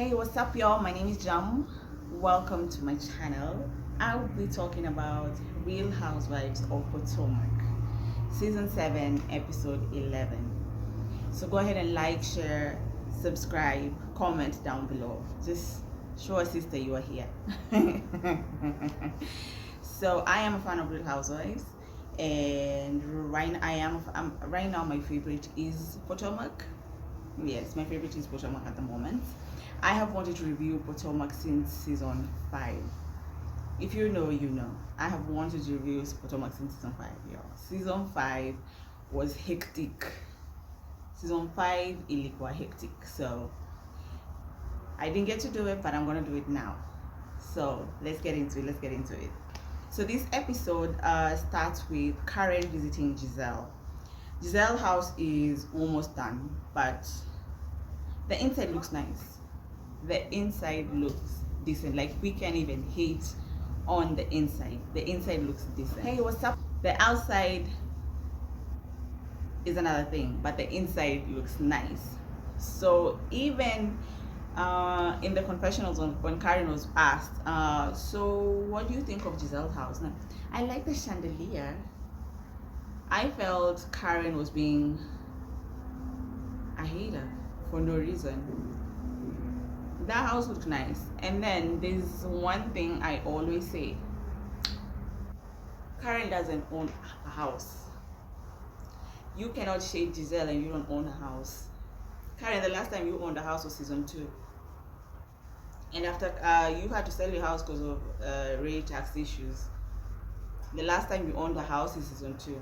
Hey, what's up, y'all? My name is Jam. Welcome to my channel. I'll be talking about Real Housewives of Potomac, Season 7, Episode 11. So go ahead and like, share, subscribe, comment down below. Just show a sister you are here. So I am a fan of Real Housewives, and right now my favorite is Potomac. Yes, my favorite is Potomac at the moment. I have wanted to review Potomac since season 5. If you know, you know. I have wanted to review Potomac since season 5, y'all. Season 5 was hectic. Season 5, ilikuwa hectic. So I didn't get to do it, but I'm gonna do it now. So let's get into it. So this episode starts with Karen visiting Giselle. Giselle's house is almost done, but the inside looks nice. The inside looks decent. Like, we can't even hate on the inside. The inside looks decent. Hey, what's up? The outside is another thing, but the inside looks nice. So even in the confessionals, when Karen was asked, so what do you think of Giselle's house? Now, I like the chandelier. I felt Karen was being a hater for no reason. That house looked nice. And then there's one thing I always say: Karen doesn't own a house. You cannot shade Giselle and you don't own a house. Karen, the last time you owned a house was season 2. And after you had to sell your house because of rate tax issues. The last time you owned a house is season 2.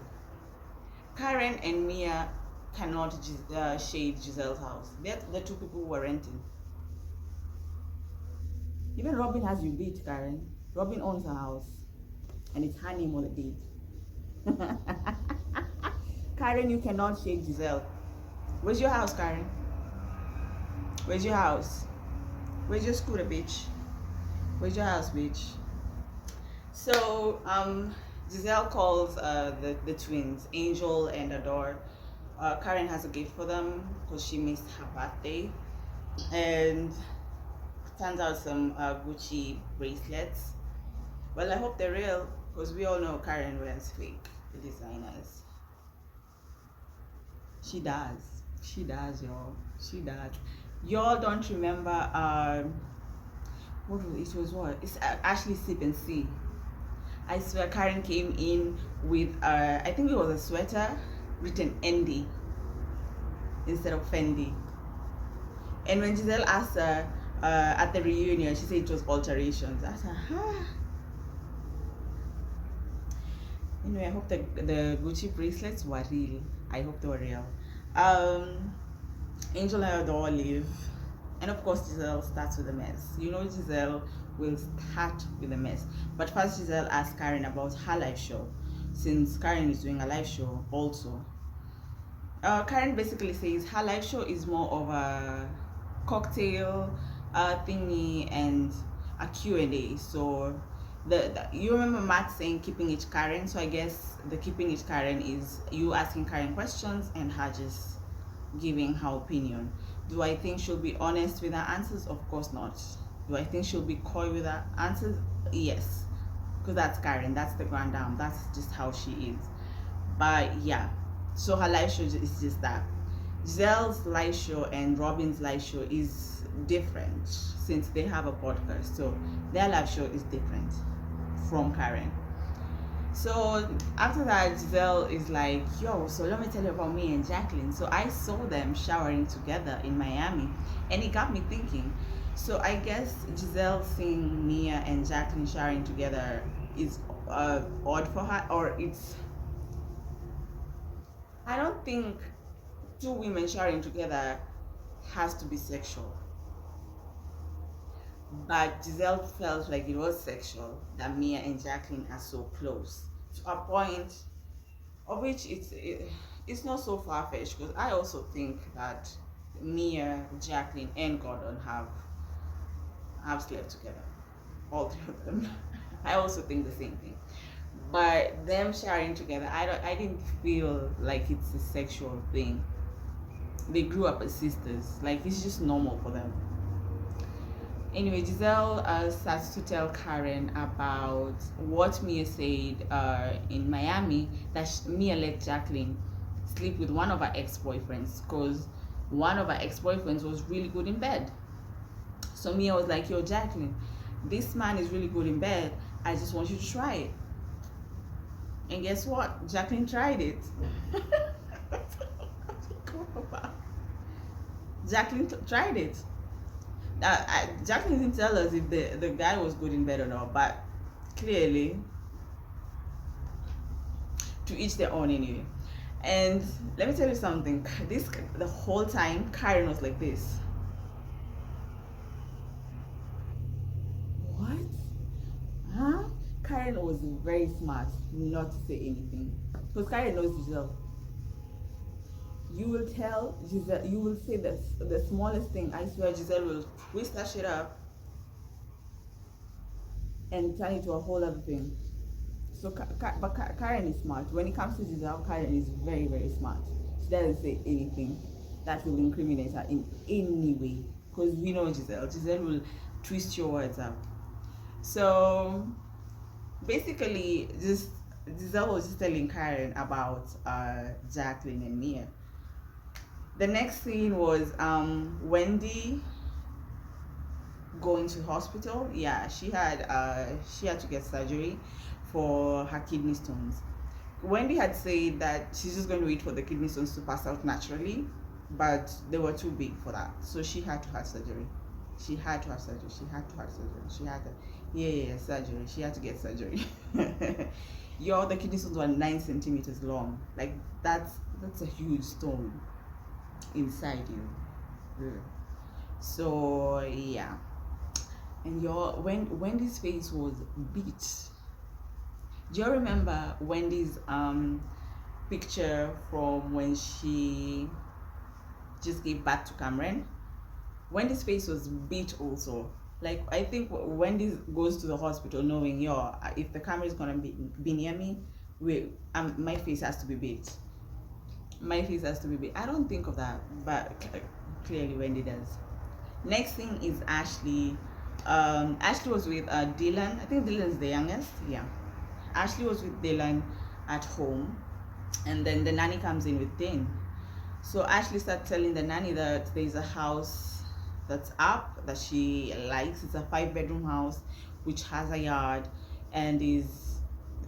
Karen and Mia cannot shade Giselle's house. They're the two people who are renting. Even Robin has you beat, Karen. Robin owns a house, and it's her name on the deed. Karen, you cannot shade Giselle. Where's your house, Karen? Where's your house? Where's your scooter, bitch? Where's your house, bitch? So, Giselle calls the twins, Angel and Adore. Karen has a gift for them because she missed her birthday, and turns out some Gucci bracelets. Well, I hope they're real, because we all know Karen wears fake designers. She does, y'all. She does. Y'all don't remember it's Ashley Sip and See. I swear Karen came in with I think it was a sweater written Andy instead of Fendi. And when Giselle asked her at the reunion, she said it was alterations. I said, huh. Anyway, I hope the Gucci bracelets were real. I hope they were real. Angel and Adore leave. And of course, Giselle starts with a mess. You know, Giselle will start with a mess. But first, Giselle asked Karen about her live show, since Karen is doing a live show also. Karen basically says her live show is more of a cocktail thingy and a Q&A. So you remember Matt saying keeping it Karen, so I guess the keeping it Karen is you asking Karen questions and her just giving her opinion. Do I think she'll be honest with her answers? Of course not. Do I think she'll be coy with her answers? Yes, because that's Karen. That's the grand dame. That's just how she is. But yeah, so her live show is just that. Giselle's live show and Robin's live show is different since they have a podcast, so their live show is different from Karen. So after that, Giselle is like, yo, so let me tell you about me and Jacqueline. So I saw them showering together in Miami, and it got me thinking. So I guess Giselle seeing Mia and Jacqueline showering together is odd for her, or I don't think 2 women showering together has to be sexual. But Giselle felt like it was sexual that Mia and Jacqueline are so close, to a point of which it's not so far-fetched, because I also think that Mia, Jacqueline, and Gordon have slept together, all 3 of them. I also think the same thing. But them sharing together, I didn't feel like it's a sexual thing. They grew up as sisters, like it's just normal for them. Anyway, Giselle starts to tell Karen about what Mia said in Miami, that Mia let Jacqueline sleep with one of her ex-boyfriends because one of her ex-boyfriends was really good in bed. So Mia was like, yo, Jacqueline, this man is really good in bed. I just want you to try it. And guess what? Jacqueline tried it. Jacqueline tried it. Jacqueline didn't tell us if the guy was good in bed or not, but clearly, to each their own anyway. And let me tell you something. The whole time Karen was like this. What? Huh? Karen was very smart not to say anything because Karen knows Giselle. You will tell Giselle, you will say the smallest thing. I swear Giselle will twist that shit up and turn it to a whole other thing. So, but Karen is smart. When it comes to Giselle, Karen is very, very smart. She doesn't say anything that will incriminate her in any way. Because we know Giselle. Giselle will twist your words up. So, basically, Giselle was just telling Karen about Jacqueline and Mia. The next scene was Wendy going to hospital. Yeah, she had to get surgery for her kidney stones. Wendy had said that she's just going to wait for the kidney stones to pass out naturally, but they were too big for that, so she had to have surgery. She had to have surgery. Surgery. She had to get surgery. The kidney stones were 9 centimeters long. Like that's a huge stone inside you. So yeah, and Wendy's face was beat. Do you remember Wendy's picture from when she just gave birth to Cameron? Wendy's face was beat also. Like, I think Wendy goes to the hospital knowing, if the camera is gonna be near me, my face has to be beat. My face has to be beat. I don't think of that, but clearly Wendy does. Next thing is Ashley. Ashley was with Dylan. I think Dylan's the youngest. Yeah. Ashley was with Dylan at home, and then the nanny comes in with Dane. So Ashley starts telling the nanny that there's a house that's up that she likes. It's a 5-bedroom house which has a yard, and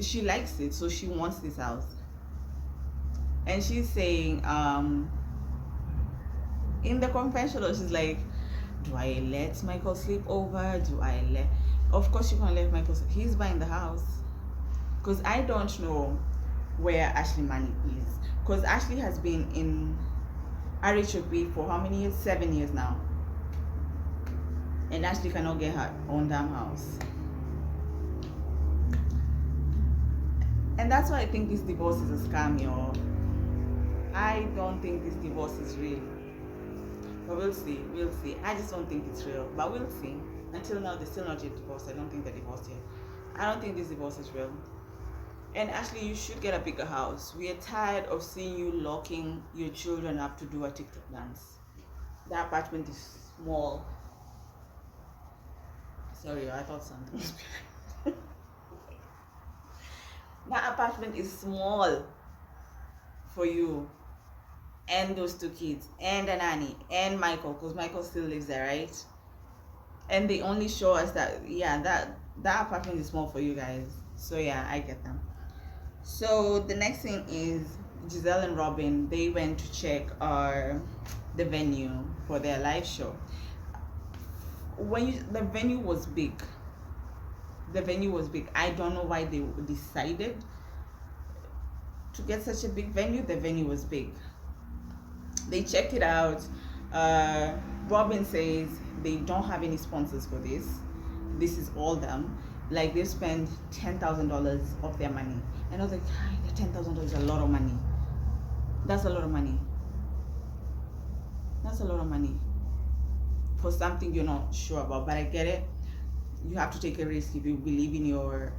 she likes it, so she wants this house. And she's saying, in the confessional, she's like, do I let Michael sleep over? Of course you're gonna let Michael sleep. He's buying the house. Because I don't know where Ashley money is. Because Ashley has been in RHOP for how many years? 7 years now. And Ashley cannot get her own damn house. And that's why I think this divorce is a scam, y'all. I don't think this divorce is real. But we'll see. I just don't think it's real. But we'll see. Until now, they're still not yet divorced. I don't think they're divorced yet. I don't think this divorce is real. And Ashley, you should get a bigger house. We are tired of seeing you locking your children up to do a TikTok dance. The apartment is small. Sorry, I thought something was behind. That apartment is small for you and those 2 kids and a nanny and Michael, because Michael still lives there, right? And they only show us that that apartment is small for you guys. So yeah, I get them. So the next thing is Giselle and Robin. They went to check the venue for their live show. The venue was big. I don't know why they decided to get such a big venue. The venue was big. They checked it out. Robin says they don't have any sponsors for this. This is all them. Like, they spent $10,000 of their money. And I was like, $10,000 is a lot of money. That's a lot of money. That's a lot of money for something you're not sure about. But I get it. You have to take a risk if you believe in your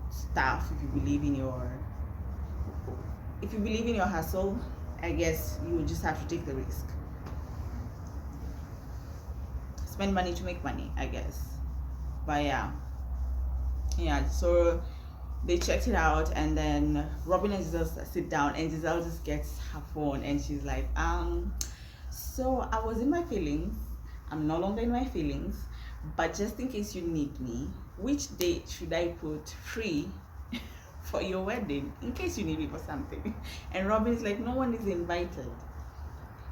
staff, if you believe in your hustle. I guess you just have to take the risk. spend money to make money, I guess. But yeah. So they checked it out, and then Robin and Giselle sit down, and Giselle just gets her phone, and she's like, so I was in my feelings. I'm no longer in my feelings, but just in case you need me, which date should I put free for your wedding in case you need me for something? And Robin is like, no one is invited.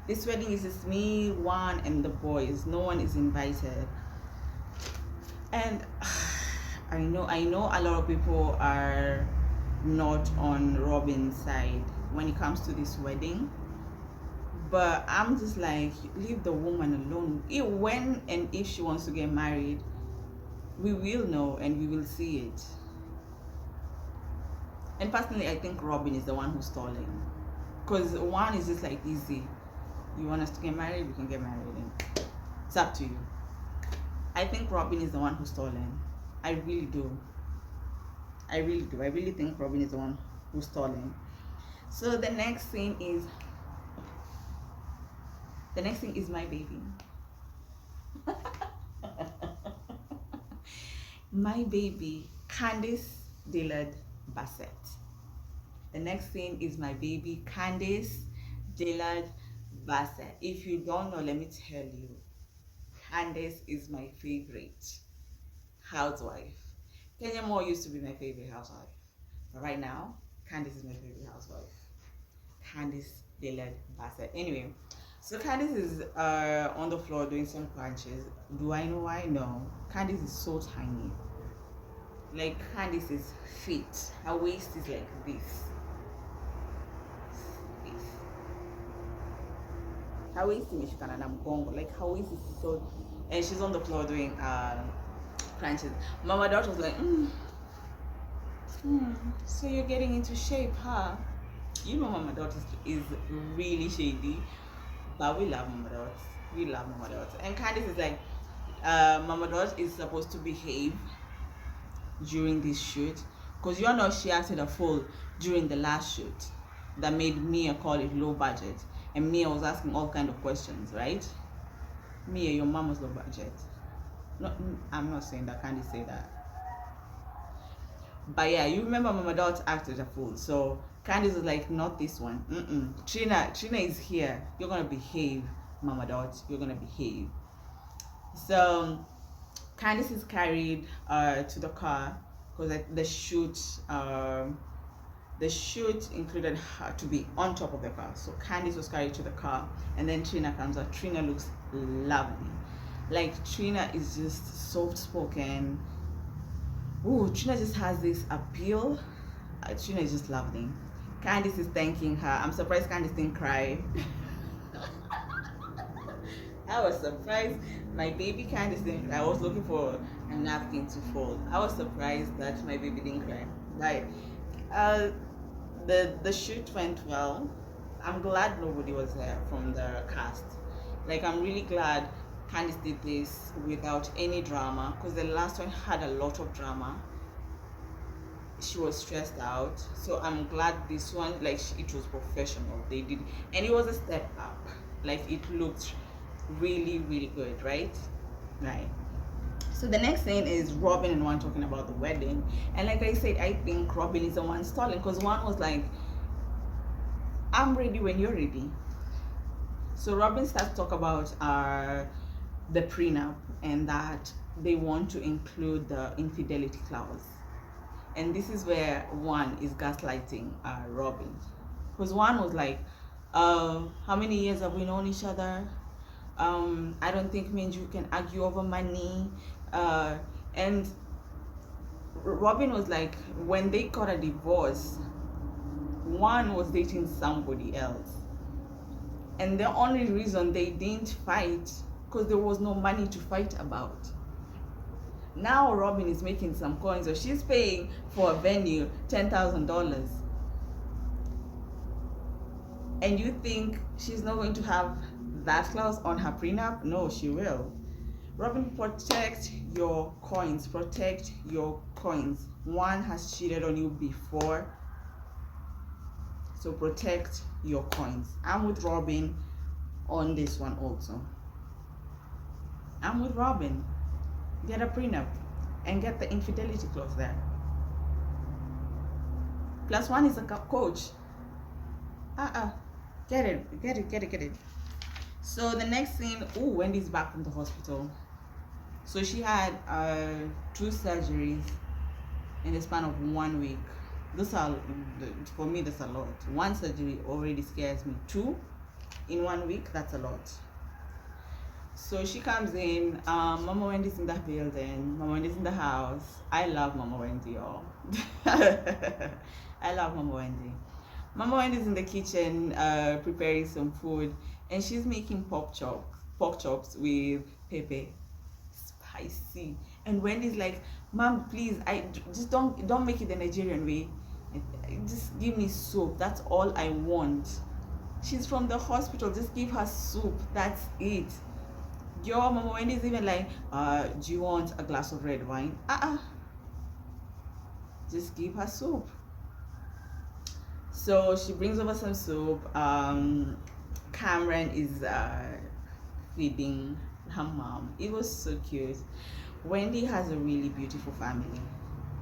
This wedding is just me, Juan, and the boys. No one is invited. And I know a lot of people are not on Robin's side when it comes to this wedding, but I'm just like, leave the woman alone. When and if she wants to get married, we will know and we will see it. And personally, I think Robin is the one who's stalling, because one is just like, easy, you want us to get married, we can get married, and it's up to you. I think Robin is the one who's stalling. I really do. I really think Robin is the one who's stalling. So the next thing is my baby. My baby, Candice Dillard Bassett. The next thing is my baby, Candice Dillard Bassett. If you don't know, let me tell you, Candice is my favorite housewife. Kenya Moore used to be my favorite housewife, but right now, Candice is my favorite housewife. Candice Dillard Bassett. Anyway, so Candice is on the floor doing some crunches. Do I know why? No. Candice is so tiny. Like, Candice is fit. Her waist is like this. Her waist is like, her waist is so, and she's on the floor doing crunches. Mama Dot was like, so you're getting into shape, huh? You know Mama Dot is really shady, but we love Mama Dot. We love Mama Dot. And Candice is like, Mama Dot is supposed to behave during this shoot, because you all know she acted a fool during the last shoot that made Mia call it low budget, and Mia was asking all kind of questions, right? Mia, your mom was low budget. No, I'm not saying that. Candice say that. But yeah, you remember Mama Dot acted a fool. So Candice was like, not this one. Trina is here. You're gonna behave, Mama Dot. You're gonna behave. So Candice is carried to the car, because the shoot included her to be on top of the car. So Candice was carried to the car, and then Trina comes out. Trina looks lovely. Like, Trina is just soft spoken. Ooh, Trina just has this appeal. Trina is just lovely. Candice is thanking her. I'm surprised Candice didn't cry. I was surprised my baby Candice didn't cry. I was looking for a napkin to fold. I was surprised that my baby didn't cry. Like, the shoot went well. I'm glad nobody was there from the cast. Like, I'm really glad Candice did this without any drama, because the last one had a lot of drama. She was stressed out. So I'm glad this one, like, it was professional. They did, and it was a step up. Like, it looked really, really good, right? So the next thing is Robin and Juan talking about the wedding. And like I said, I think Robin is the one stalling, because Juan was like, I'm ready when you're ready. So Robin starts to talk about the prenup, and that they want to include the infidelity clause. And this is where Juan is gaslighting Robin, because Juan was like, how many years have we known each other? I don't think me and you can argue over money. And Robin was like, when they got a divorce, Juan was dating somebody else, and the only reason they didn't fight, because there was no money to fight about. Now Robin is making some coins, so she's paying for a venue $10,000, and you think she's not going to have that clause on her prenup? No, she will. Robin, protect your coins. Protect your coins. One has cheated on you before, so protect your coins. I'm with Robin on this one also. I'm with Robin. Get a prenup and get the infidelity clause there. Plus one is a coach. Get it. So the next thing, Wendy's back from the hospital. So she had 2 surgeries in the span of 1 week. For me, that's a lot. 1 surgery already scares me. 2 in 1 week, that's a lot. So she comes in, Mama Wendy's in the building, Mama Wendy's in the house. I love Mama Wendy, y'all. I love Mama Wendy. Mama Wendy's in the kitchen preparing some food, and she's making pork chops with pepper, spicy. And Wendy's like, Mom, please, I just don't make it the Nigerian way. Just give me soup. That's all I want. She's from the hospital. Just give her soup. That's it. Your Mama Wendy's even like, do you want a glass of red wine? Just give her soup. So she brings over some soup. Cameron is feeding her mom. It was so cute. Wendy has a really beautiful family.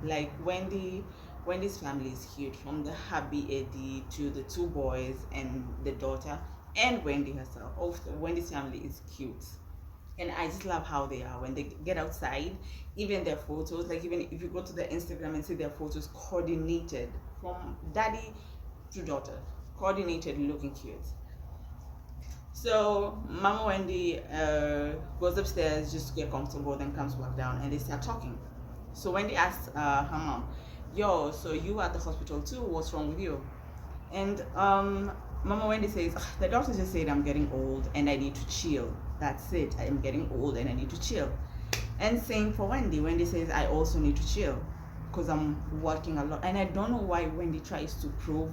Like Wendy's family is huge, from the hubby Eddie to the 2 boys and the daughter and Wendy herself. Also, Wendy's family is cute. And I just love how they are when they get outside. Even their photos, like even if you go to their Instagram and see their photos, coordinated from daddy to daughter, coordinated, looking cute. So Mama Wendy goes upstairs just to get comfortable, then comes back down and they start talking. So Wendy asks her mom, yo, so you at the hospital too, what's wrong with you? And Mama Wendy says, the doctor just said I'm getting old and I need to chill. That's it. I am getting old and I need to chill. And same for Wendy. Wendy says, I also need to chill because I'm working a lot. And I don't know why Wendy tries to prove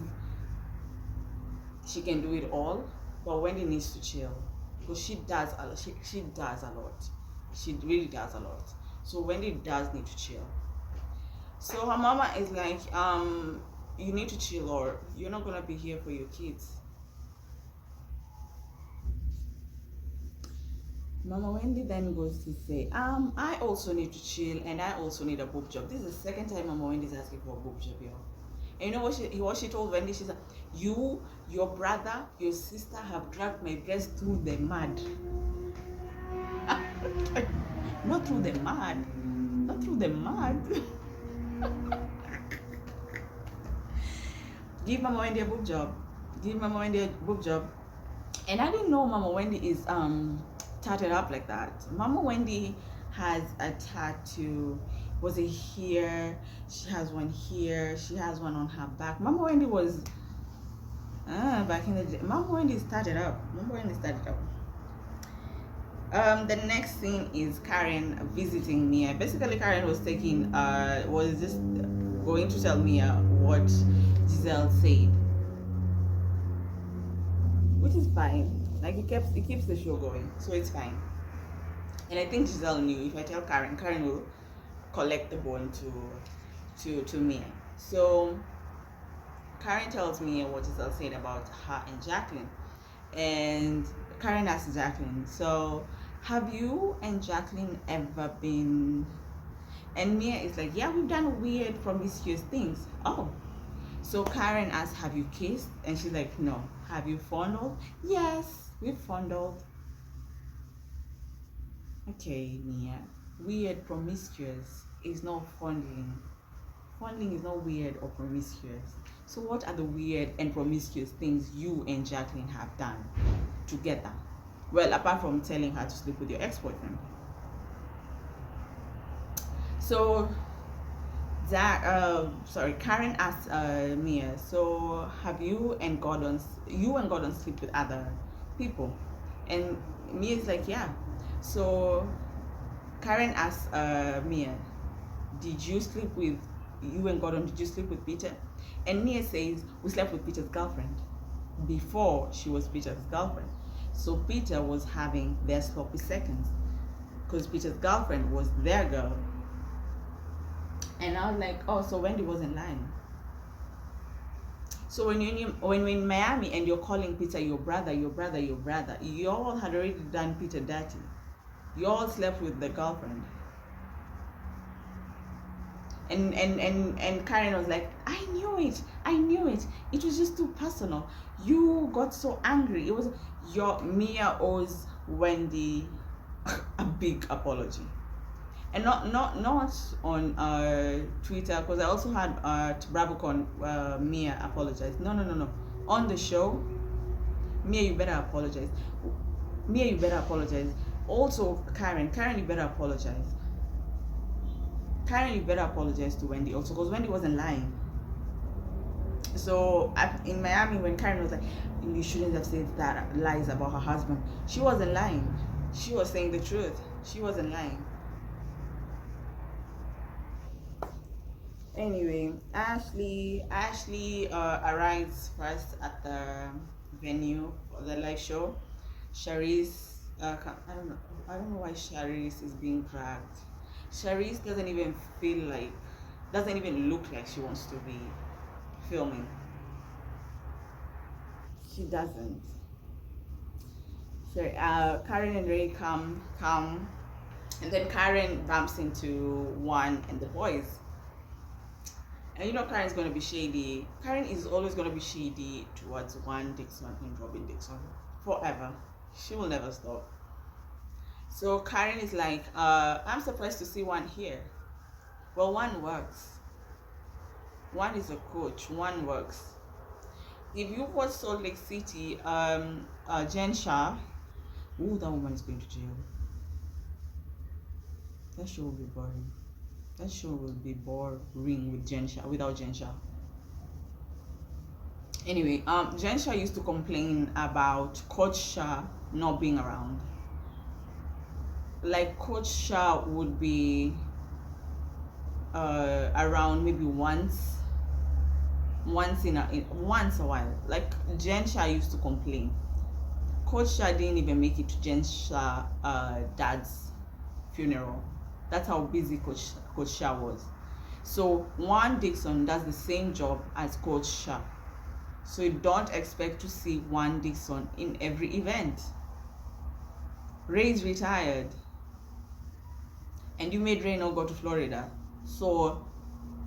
she can do it all, but Wendy needs to chill because she does a lot. She does a lot. She really does a lot. So Wendy does need to chill. So her mama is like, you need to chill or you're not gonna be here for your kids. Mama Wendy then goes to say, I also need to chill and I also need a boob job. This is the 2nd time Mama Wendy is asking for a boob job, y'all. And you know what she told Wendy? She said, you, your brother, your sister have dragged my breast through the mud. Not through the mud. Not through the mud. Give Mama Wendy a boob job. Give Mama Wendy a boob job. And I didn't know Mama Wendy is tatted up like that. Mama Wendy has a tattoo. Was it here? She has one here. She has one on her back. Mama Wendy was back in the day. Mama Wendy started up. Mama Wendy started up. The next thing is Karen visiting Mia. Basically, Karen was was just going to tell Mia what Giselle said, which is fine. Like it keeps the show going, so it's fine. And I think Giselle knew if I tell Karen, Karen will collect the bone to Mia. So Karen tells Mia what Giselle said about her and Jacqueline, and Karen asks Jacqueline, so have you and Jacqueline ever been? And Mia is like, yeah, we've done weird promiscuous things. Oh, so Karen asks, have you kissed? And she's like, no. Have you fondled? Yes, we've fondled. Okay, Mia, weird promiscuous is not fondling. Fondling is not weird or promiscuous. So what are the weird and promiscuous things you and Jacqueline have done together? Well, apart from telling her to sleep with your ex-boyfriend. So Karen asked Mia, so have you and Gordon sleep with other people? And Mia's like, yeah. So Karen asked Mia, did you and Gordon sleep with Peter? And Mia says, we slept with Peter's girlfriend before she was Peter's girlfriend. So Peter was having their sloppy seconds because Peter's girlfriend was their girl. And I was like, oh, so Wendy wasn't lying. So when you're in Miami and you're calling Peter your brother, you all had already done Peter dirty. You all slept with the girlfriend. And Karen was like, I knew it. It was just too personal. You got so angry. It was your Mia owes Wendy a big apology. And not on Twitter, because I also had BravoCon Mia apologize. No. On the show, Mia, you better apologize. Mia, you better apologize. Also, Karen, you better apologize. Karen, you better apologize to Wendy also, because Wendy wasn't lying. So in Miami, when Karen was like, you shouldn't have said that lies about her husband, she wasn't lying. She was saying the truth. She wasn't lying. Anyway, Ashley arrives first at the venue for the live show. Charisse, I don't know why Charisse is being dragged. Charisse doesn't even look like she wants to be filming. She doesn't. So Karen and Ray come, and then Karen bumps into Juan and the boys. And you know Karen's gonna be shady. Karen is always gonna be shady towards Juan Dixon and Robin Dixon forever. She will never stop. So Karen is like, I'm surprised to see Juan here. Well, Juan works. Juan is a coach. Juan works. If you watch Salt Lake City, Jen Shah, ooh, that woman is going to jail. That show will be boring. That show will be boring with Jen Shah, without Jen Shah. Anyway, Jen Shah used to complain about Coach Shah not being around. Like Coach Shah would be around maybe once a while. Like Jen Shah used to complain. Coach Shah didn't even make it to Jen Shah dad's funeral. That's how busy Coach Shah was. So Juan Dixon does the same job as Coach Shah. So you don't expect to see Juan Dixon in every event. Ray's retired. And you made Ray not go to Florida. So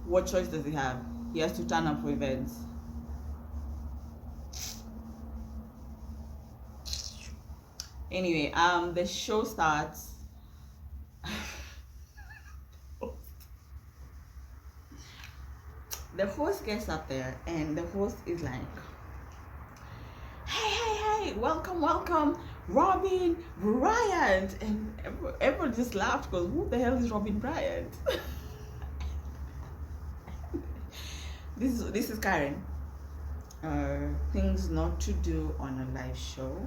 what choice does he have? He has to turn up for events. Anyway, the show starts. The host gets up there and the host is like, hey, welcome, Robin Bryant. And everyone just laughed because who the hell is Robin Bryant? This is Karen. Things not to do on a live show.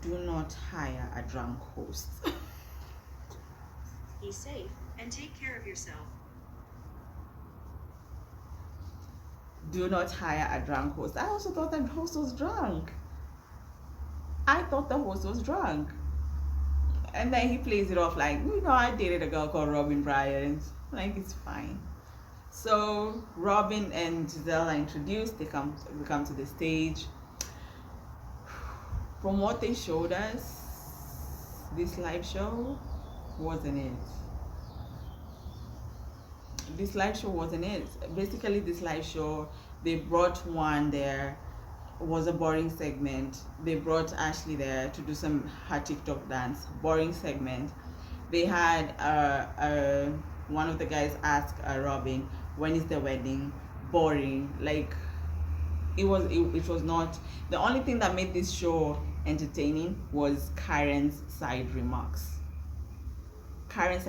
Do not hire a drunk host. Be safe and take care of yourself. Do not hire a drunk host. I also thought that host was drunk. And then he plays it off like, I dated a girl called Robin Bryant. Like, it's fine. So Robin and Giselle are introduced. They come to the stage. From what they showed us, this live show wasn't it. Basically, this live show, they brought Juan there. It was a boring segment. They brought Ashley there to do her TikTok dance. Boring segment. They had one of the guys ask Robin, when is the wedding? Boring. Like, it was not. The only thing that made this show entertaining was Karen's side remarks. Karen's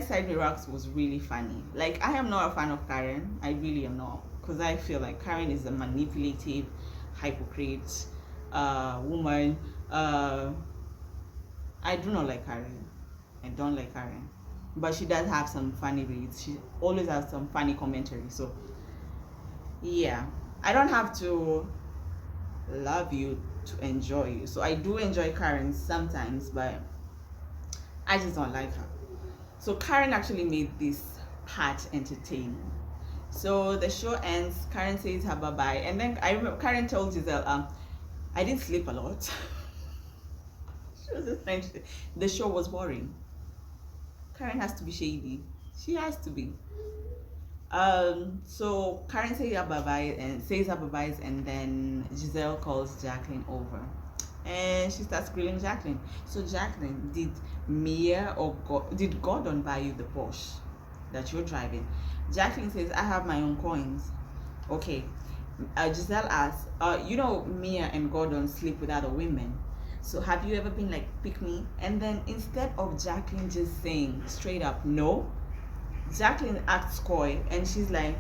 side remarks was really funny. Like, I am not a fan of Karen. I really am not, because I feel like Karen is a manipulative, hypocrite woman. I do not like Karen. I don't like Karen, but she does have some funny reads. She always has some funny commentary. So yeah, I don't have to love you to enjoy you. So I do enjoy Karen sometimes, but I just don't like her. So Karen actually made this part entertaining. So the show ends. Karen says her bye-bye, and then I remember Karen told Giselle, I didn't sleep a lot. She was just trying to. The show was boring. Karen has to be shady. She has to be. So Karen says her bye-byes, and then Giselle calls Jacqueline over, and she starts grilling Jacqueline. So Jacqueline, did did Gordon buy you the Porsche that you're driving? Jacqueline says, I have my own coins. Okay. Giselle asks, Mia and Gordon sleep with other women. So have you ever been like, pick me? And then instead of Jacqueline just saying straight up no, Jacqueline acts coy and she's like,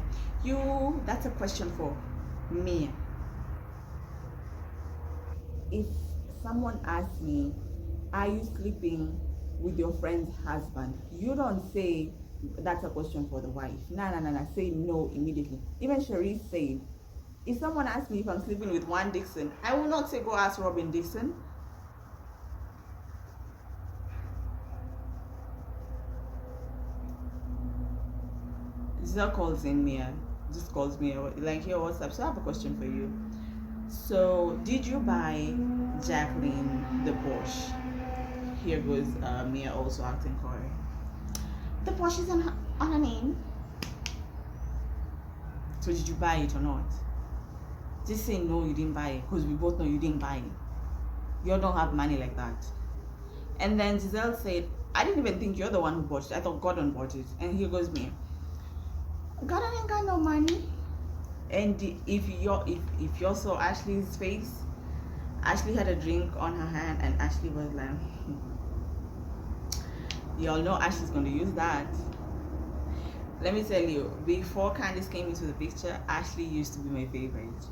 that's a question for Mia. If someone asks me, are you sleeping with your friend's husband? You don't say that's a question for the wife. Nah. Say no immediately. Even Cherise said, if someone asks me if I'm sleeping with Juan Dixon, I will not say go ask Robin Dixon. Giselle calls in Mia, just calls me like, yo, what's up? So I have a question for you. So did you buy Jacqueline the Porsche? Here goes Mia also acting coy. The Porsche is on her name. So did you buy it or not? Just say no, you didn't buy it, because we both know you didn't buy it. You don't have money like that. And then Giselle said, I didn't even think you're the one who bought it. I thought Gordon bought it. And here goes me. Gordon ain't got no money. And if you saw Ashley's face, Ashley had a drink on her hand, and Ashley was like, y'all know Ashley's going to use that. Let me tell you, before Candice came into the picture, Ashley used to be my favorite.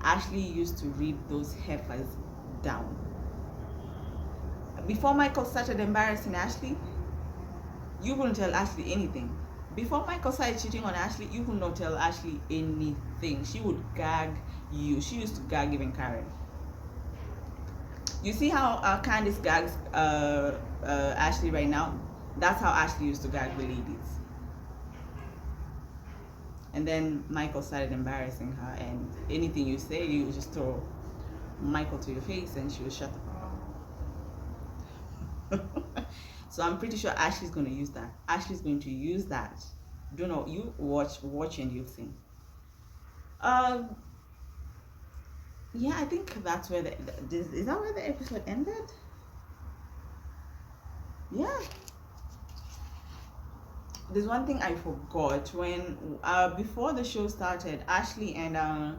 Ashley used to read those heifers down. Before Michael started embarrassing Ashley, you wouldn't tell Ashley anything. Before Michael started cheating on Ashley, you would not tell Ashley anything. She would gag you. She used to gag even Karen. You see how Candice gags Ashley right now? That's how Ashley used to gag the ladies. And then Michael started embarrassing her, and anything you say, you just throw Michael to your face and she will shut the fuck up. So I'm pretty sure Ashley's going to use that. Ashley's going to use that. Don't know. You watch and you'll see. Yeah, I think that's where is that where the episode ended? Yeah. There's one thing I forgot. When before the show started, Ashley and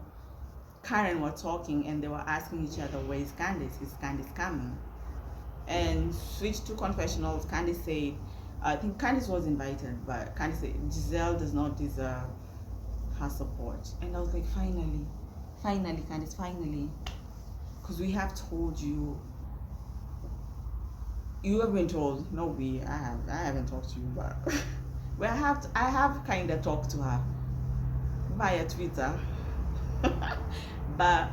Karen were talking, and they were asking each other, where is Candice? Is Candice coming? And switched to confessionals. Candice said, I think Candice was invited, but Candice said Giselle does not deserve her support. And I was like, finally Candice, finally, because we have told you. You have been told. No, I haven't talked to you, but I have kind of talked to her via Twitter. But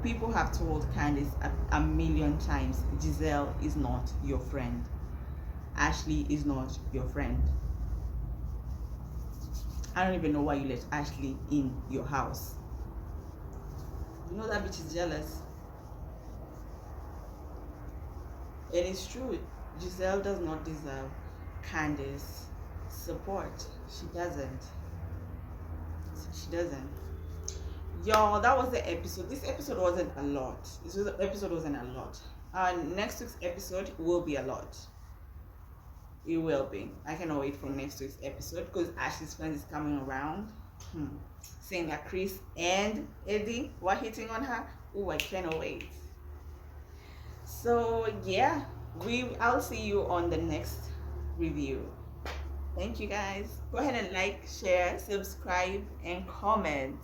people have told Candice a million times, Giselle is not your friend. Ashley is not your friend. I don't even know why you let Ashley in your house. You know that bitch is jealous. And it's true, Giselle does not deserve Candice's support. She doesn't. Y'all, that was the episode. This episode wasn't a lot. Next week's episode will be a lot. It will be. I cannot wait for next week's episode, because Ashley's friend is coming around, saying that Chris and Eddie were hitting on her. Oh, I cannot wait. So yeah, I'll see you on the next review. Thank you guys. Go ahead and like, share, subscribe, and comment.